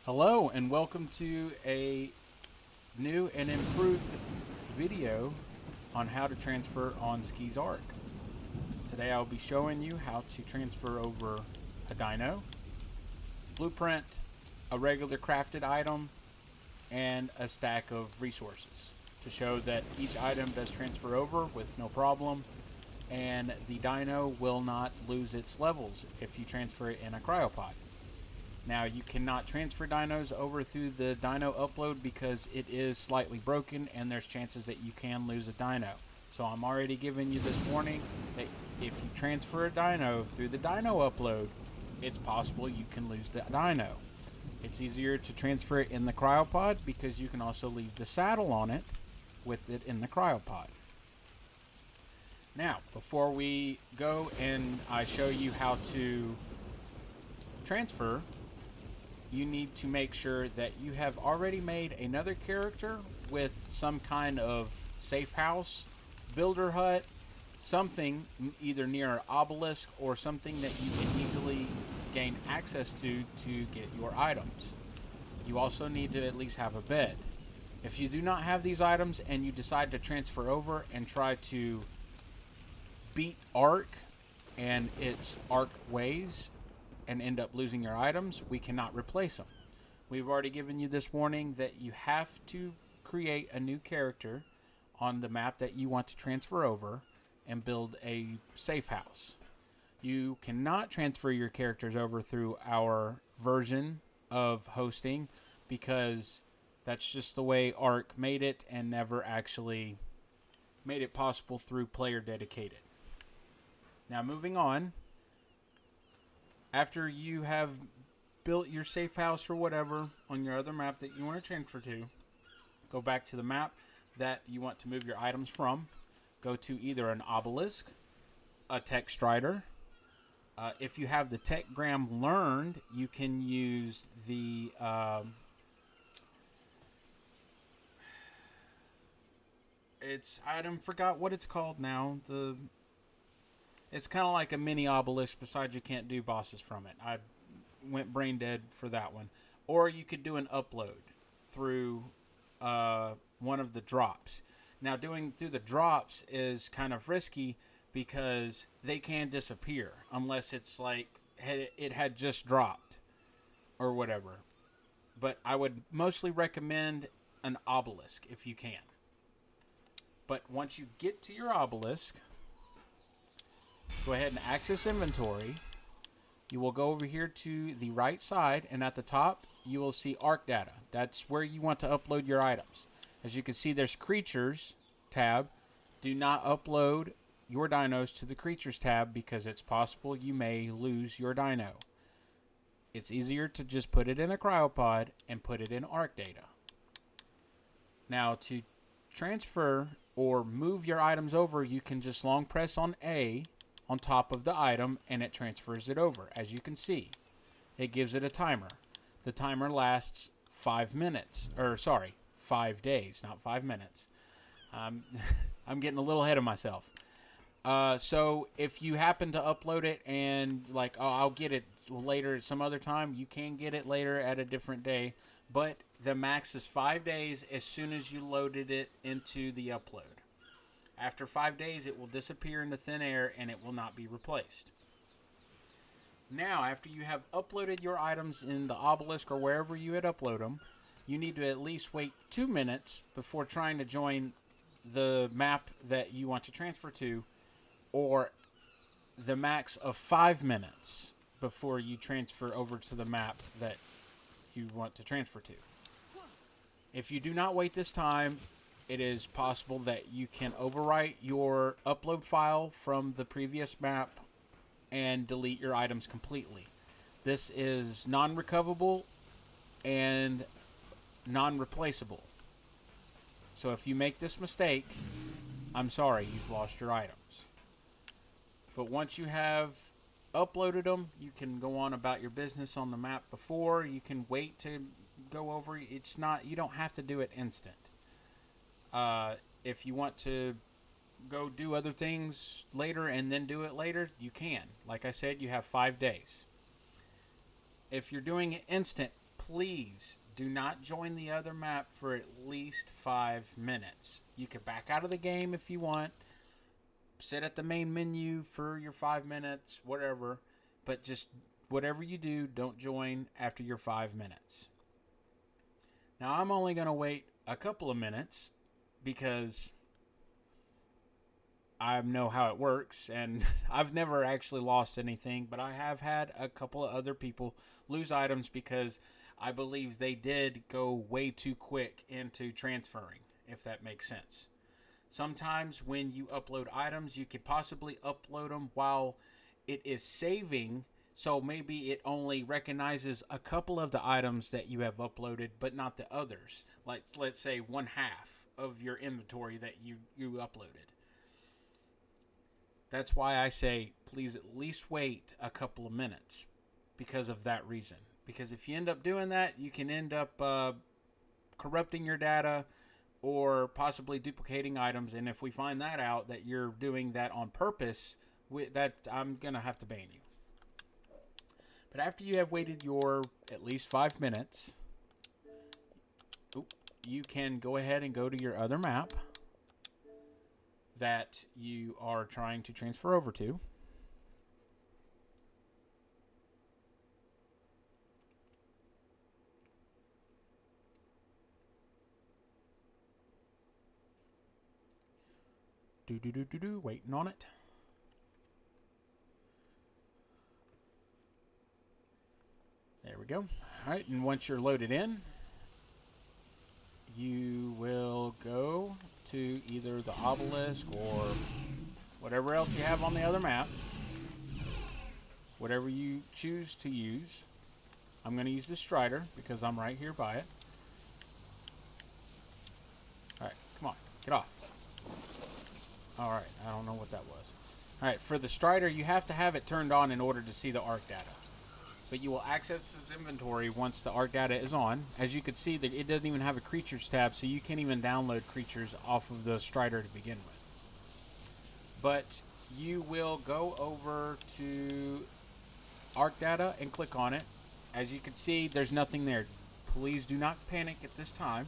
Hello and welcome to a new and improved video on how to transfer on Skis Ark. Today I'll be showing you how to transfer over a dino, blueprint, a regular crafted item, and a stack of resources to show that each item does transfer over with no problem and the dino will not lose its levels if you transfer it in a cryopod. Now, you cannot transfer dinos over through the dino upload because it is slightly broken and there's chances that you can lose a dino. So I'm already giving you this warning that if you transfer a dino through the dino upload, it's possible you can lose the dino. It's easier to transfer it in the cryopod because you can also leave the saddle on it with it in the cryopod. Now, before we go and I show you how to transfer, you need to make sure that you have already made another character with some kind of safe house, builder hut, something either near an obelisk or something that you can easily gain access to get your items. You also need to at least have a bed. If you do not have these items and you decide to transfer over and try to beat Ark and its Ark ways, and end up losing your items, we cannot replace them. We've already given you this warning that you have to create a new character on the map that you want to transfer over and build a safe house. You cannot transfer your characters over through our version of hosting because that's just the way Ark made it and never actually made it possible through player dedicated. Now, moving on, after you have built your safe house or whatever on your other map that you want to transfer to, go back to the map that you want to move your items from. Go to either an obelisk, a tech Stryder. If you have the techgram learned, you can use the I forgot what it's called now. It's kind of like a mini obelisk, besides you can't do bosses from it. I went brain dead for that one. Or you could do an upload through one of the drops. Now, doing through the drops is kind of risky because they can disappear unless it's like it had just dropped or whatever. But I would mostly recommend an obelisk if you can. But once you get to your obelisk, go ahead and access inventory. You will go over here to the right side, and at the top, you will see Ark data. That's where you want to upload your items. As you can see, there's creatures tab. Do not upload your dinos to the creatures tab because it's possible you may lose your dino. It's easier to just put it in a cryopod and put it in Ark data. Now, to transfer or move your items over, you can just long press on A on top of the item and it transfers it over. As you can see, it gives it a timer. The timer lasts 5 minutes, or sorry, 5 days, not 5 minutes. I'm getting a little ahead of myself. So if you happen to upload it and like, oh, I'll get it later at some other time, you can get it later at a different day. But the max is 5 days as soon as you loaded it into the upload. After 5 days, it will disappear into thin air and it will not be replaced. Now, after you have uploaded your items in the obelisk or wherever you had uploaded them, you need to at least wait 2 minutes before trying to join the map that you want to transfer to, or the max of 5 minutes before you transfer over to the map that you want to transfer to. If you do not wait this time, it is possible that you can overwrite your upload file from the previous map and delete your items completely. This is non-recoverable and non-replaceable. So if you make this mistake, I'm sorry, you've lost your items. But once you have uploaded them, you can go on about your business on the map before. You can wait to go over. It's not, you don't have to do it instant. If you want to go do other things later and then do it later, you can. Like I said, you have 5 days. If you're doing it instant, please do not join the other map for at least 5 minutes. You can back out of the game if you want, sit at the main menu for your 5 minutes, whatever, but just whatever you do, don't join after your 5 minutes. Now, I'm only going to wait a couple of minutes because I know how it works, and I've never actually lost anything, but I have had a couple of other people lose items because I believe they did go way too quick into transferring, if that makes sense. Sometimes when you upload items, you could possibly upload them while it is saving, so maybe it only recognizes a couple of the items that you have uploaded, but not the others. Like, let's say, one half of your inventory that you uploaded. That's why I say, please at least wait a couple of minutes because of that reason. Because if you end up doing that, you can end up corrupting your data or possibly duplicating items. And if we find that out, that you're doing that on purpose, I'm going to have to ban you. But after you have waited your at least 5 minutes, you can go ahead and go to your other map that you are trying to transfer over to. Waiting on it. There we go. All right, and once you're loaded in, you will go to either the Obelisk or whatever else you have on the other map. Whatever you choose to use. I'm going to use the Stryder because I'm right here by it. Alright, come on, get off. Alright, I don't know what that was. Alright, for the Stryder, you have to have it turned on in order to see the Ark data. But you will access his inventory once the Ark data is on. As you can see, that it doesn't even have a creatures tab, so you can't even download creatures off of the Stryder to begin with. But you will go over to Ark data and click on it. As you can see, there's nothing there. Please do not panic at this time.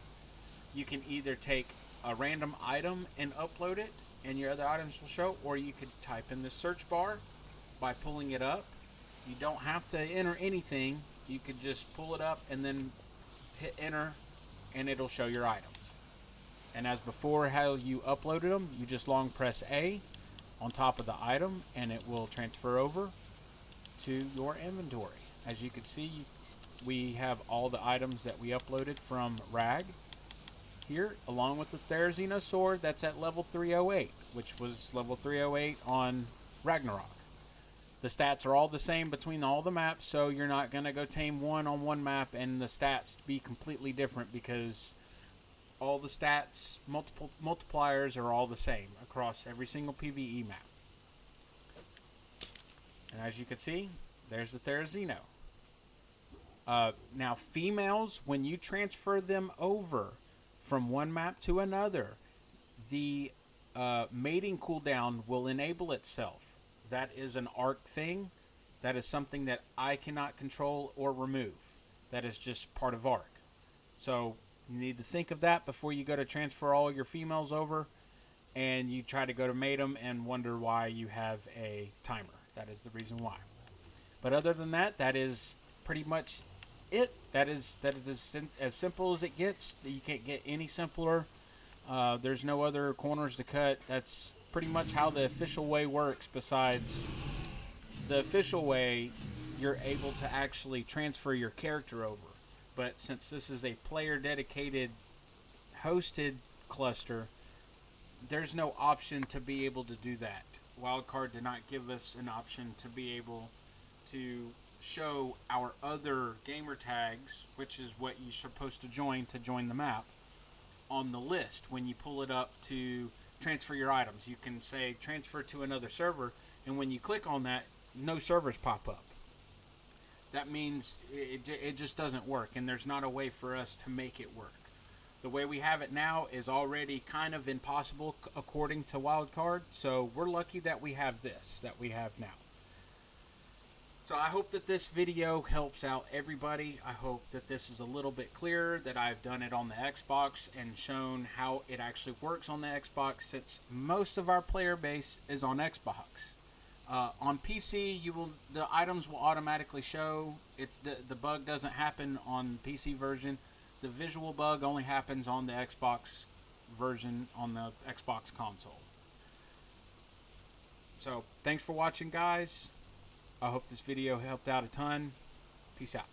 You can either take a random item and upload it, and your other items will show, or you could type in the search bar by pulling it up. You don't have to enter anything. You could just pull it up and then hit enter, and it'll show your items. And as before, how you uploaded them, you just long press A on top of the item, and it will transfer over to your inventory. As you can see, we have all the items that we uploaded from RAG here, along with the Therizino sword that's at level 308, which was level 308 on Ragnarok. The stats are all the same between all the maps, so you're not going to go tame one on one map and the stats be completely different, because all the stats, multipliers are all the same across every single PvE map. And as you can see, there's the Therizino. Now, females, when you transfer them over from one map to another, the mating cooldown will enable itself. That is an Ark thing. That is something that I cannot control or remove. That is just part of Ark. So you need to think of that before you go to transfer all your females over and you try to go to mate them and wonder why you have a timer. That is the reason why. But other than that, that is pretty much it. That is as simple as it gets. You can't get any simpler. There's no other corners to cut. That's pretty much how the official way works. Besides the official way, you're able to actually transfer your character over. But since this is a player dedicated hosted cluster, there's no option to be able to do that. Wildcard did not give us an option to be able to show our other gamer tags, which is what you're supposed to join the map, on the list. When you pull it up to transfer your items, you can say transfer to another server, and when you click on that, no servers pop up. That means it just doesn't work, and there's not a way for us to make it work. The way we have it now is already kind of impossible according to Wildcard, so we're lucky that we have this, that we have now. So I hope that this video helps out everybody. I hope that this is a little bit clearer, that I've done it on the Xbox and shown how it actually works on the Xbox, since most of our player base is on Xbox. On PC, the items will automatically show. The bug doesn't happen on the PC version. The visual bug only happens on the Xbox version on the Xbox console. So thanks for watching, guys. I hope this video helped out a ton. Peace out.